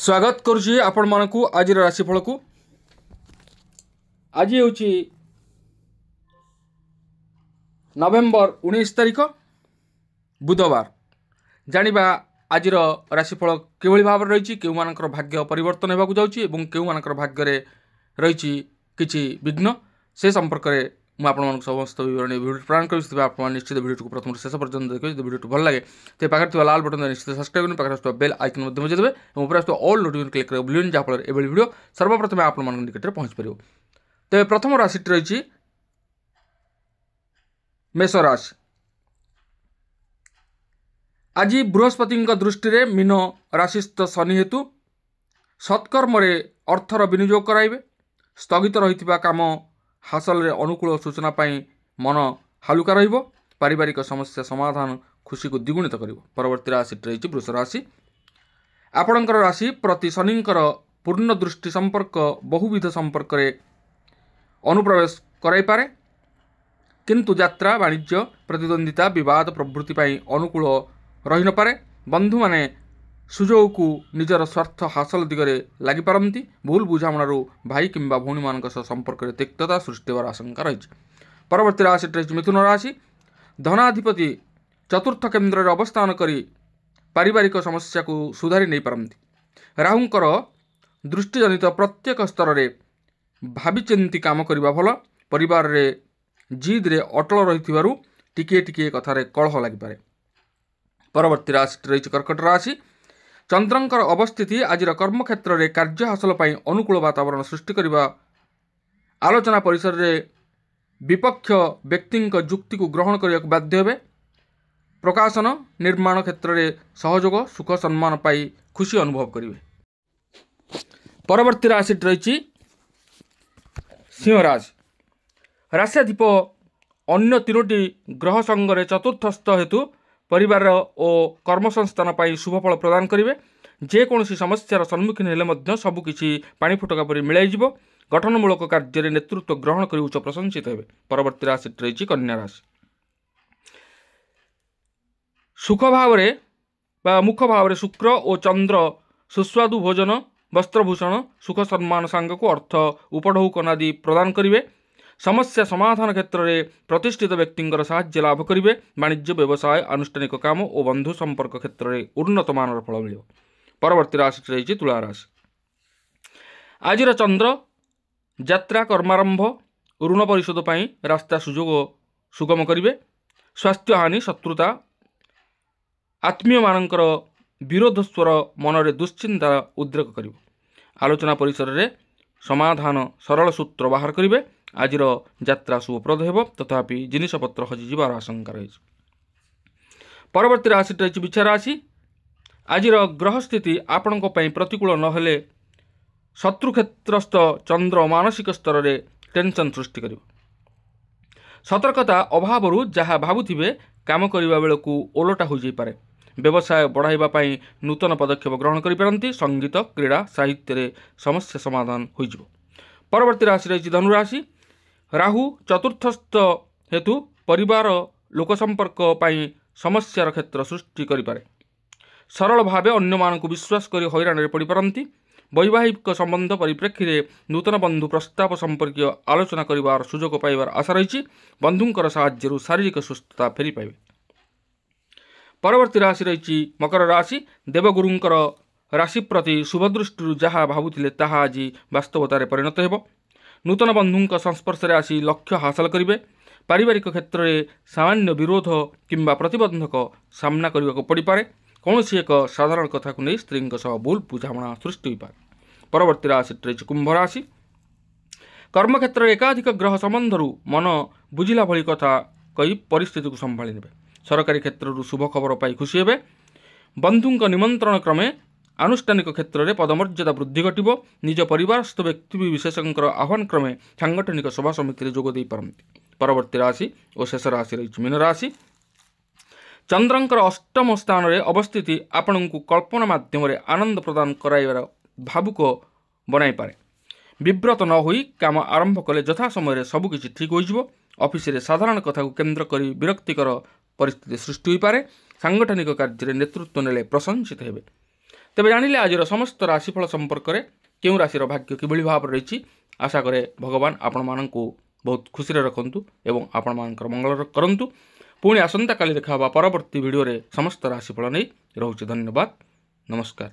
स्वागत करुच्ची आपण मानकु आज राशिफल को। आज हूँ नवेम्बर 19 तारिख बुधवार। जानिबा आज राशिफल किभଳି भाव रही केउ मानकर भाग्य परिवर्तन होगा जाउची एवं केउ मानकर भाग्य रही किछि विघ्न से संपर्क में मुझे समस्त विवरण भिडियो प्रदान कर आप निश्चित भिडियो को प्रथम शेष पर्यटन देखिए। जो भिडियो भल लगे तो पाखे लाल बटन निश्चित सब्सक्राइब पाखे बेल आइकन बजाइदेवे और ऊपर ऑल नोटिफिकेशन क्लिक कर बुलेन जहाँफल ये भिडियो सर्वप्रथम आप निकट में पहुँच पार। तेज प्रथम राशि रही मेष राशि। आज बृहस्पति दृष्टि मीन राशिस्थ शनि हेतु सत्कर्म अर्थर विनियोग कराइबे। स्थगित रही काम हासिल अनुकूल सूचना पाई मन हालुका रहिबो। पारिवारिक समस्या समाधान खुशी को द्विगुणित करिवो। परवर्ती राशि रही वृष राशि। आपणकर राशि प्रति शनिंकर पूर्ण दृष्टि संपर्क बहुविध संपर्क रे अनुप्रवेश कराई पारे, किंतु यात्रा वाणिज्य प्रतिद्वंदिता विवाद प्रभृति पाई अनुकूल रही न पारे। बंधु माने सुजोग को निजर स्वार्थ हासिल दिगरे लगी पारती। भूल बुझामणारू भाई किंबा भौणी मान संपर्क में तिक्तता सृष्टि होवार आशंका रही। परवर्ती राशि रही मिथुन राशि। धनाधिपति चतुर्थ केन्द्र में अवस्थान करी पारिवारिक समस्या को सुधारी नहीं पारती। राहुंकर दृष्टिजनित प्रत्येक स्तर में भाविचिंती काम करने भल। परिवार रे जिद रे अटल रही टिके टिके कथार कलह लगिपे। परवर्ती राशि रही कर्कट राशि। चंद्रंकर अवस्थिति आज कर्मक्षेत्र में कार्य हासिल पाई अनुकूल वातावरण सृष्टि करने आलोचना परिसर में विपक्ष व्यक्ति जुक्ति को ग्रहण करने को बाध्य हेबे। प्रकाशन निर्माण क्षेत्र में सहयोग सुख सम्मान पाई खुशी अनुभव करेंगे। परवर्ती राशि रही सिंह राशि। राश्याधिप अन्य तीनोटी ग्रह संगरे चतुर्थस्थ हेतु परिवार और कर्मसंस्थान पाई शुभफल प्रदान करेंगे। जेकोसी समस्यार सम्मुखीन हेले सबकिछि पानी फुटका परि मिलाई जिवो। गठनमूलक कार्य नेतृत्व ग्रहण कर उच्च प्रशंसित हेबे। परवर्ती राशि रही कन्या राशि। सुख भाव मुख भाव शुक्र और चंद्र सुस्वादु भोजन वस्त्रभूषण सुख सम्मान सांग को अर्थ उपढौकनादि प्रदान करेंगे। समस्या समाधान क्षेत्र में प्रतिष्ठित व्यक्ति साहाय्य लाभ करेंगे। वाणिज्य व्यवसाय अनुष्ठानिक काम और बंधु संपर्क क्षेत्र में उन्नत मानर फल मिले। परवर्ती राशि रही तुला राशि। आज चंद्र यात्रा कर्मारंभ ऋण परिशोध पाई रास्ता सुजोग सुगम करेंगे। स्वास्थ्य हानि शत्रुता आत्मीय मानकर विरोध स्वर मन में दुश्चिंता उद्रेक कर आलोचना परिसर में समाधान सरल सूत्र बाहर करेंगे। आज यात्रा शुभप्रद हो तथापि जिनिसपत्र हजिजार आशंका रही। परवर्ती राशि रही बिछा राशि। आज ग्रह स्थिति आपण प्रतिकूल नहेले शत्रु क्षेत्रस्थ चंद्र मानसिक स्तर में टेंशन सृष्टि कर सतर्कता अभाव जहाँ भावुथिबे काम करने बेलू ओलटा हो जाए। व्यवसाय बढ़ाइबा नूतन पदक्षेप ग्रहण करिपारंती। संगीत क्रीड़ा साहित्य रे समस्या समाधान हो। परवर्ती राशि रही धनुराशि। राहु चतुर्थस्थ हेतु परिवार लोक संपर्क पाई समस्यार क्षेत्र सृष्टि करिपारे। सरल भावे अन्य मानक विश्वास कर हैरान पड़ पारती। वैवाहिक संबंध परिप्रेक्षी में नूतन बंधु प्रस्ताव संपर्कीय आलोचना करिवार सुजोग पाइबार आशा रही। बंधुंकर साहाय्य शारीरिक सुस्थता फेरी पाइबे। परवर्ती राशि रही मकर राशि। देवगुरुंकर राशि प्रति शुभदृष्टि जहाँ भावुथिले ताहा आज वास्तवतार परिणत हेब। नूतन बंधुंक संस्पर्श में आसी लक्ष्य हासिल करेंगे। पारिवारिक क्षेत्र में सामान्य विरोध किंबा प्रतिबंधक सामना करने को पड़ पारे। कौन एक साधारण कथा को नहीं स्त्री भूल बुझामणा सृष्टि हो पाए। परवर्ती राशि रही कुंभ राशि। कर्मक्षेत्र में एकाधिक ग्रह संबंध मन बुझिला भली कथा कही परिस्थिति को संभाली नेबे। सरकारी क्षेत्र शुभ खबर पाई खुशी हेबे। बंधुंक निमंत्रण क्रमे आनुष्ठानिक क्षेत्र में पदमर्यादा वृद्धि घटिब। निज परिवारस्थ व्यक्ति विशेषज्ञ आह्वान क्रमे सांगठनिक सभा समिति जोग दे पारंती। परवर्ती राशि और शेष राशि रही मीन राशि। चंद्रंकर अष्टम स्थान में अवस्थिति आपण को कल्पना माध्यम आनंद प्रदान कराइबार भावुक बनाई पारे। विव्रत न होई काम आरंभ कले यथा समय सबकिछि ठीक हो। ऑफिस रे साधारण कथा को केन्द्र करी विरक्तिकर परिस्थिति सृष्टि हो पारे। सांगठनिक कार्य नेतृत्व नेले प्रशंसित हेबे। तेबे जानिले आजिर समस्त राशिफल संपर्क में केउं राशिर भाग्य किभଳି भाव रही आशा करे भगवान आपण माननकु बहुत खुशी रखंतु एवं आपण मानकर मंगल करंतु। पुणी आसंता काली देखा परवर्ती वीडियो रे समस्त राशिफल नहीं रहुछि। धन्यवाद, नमस्कार।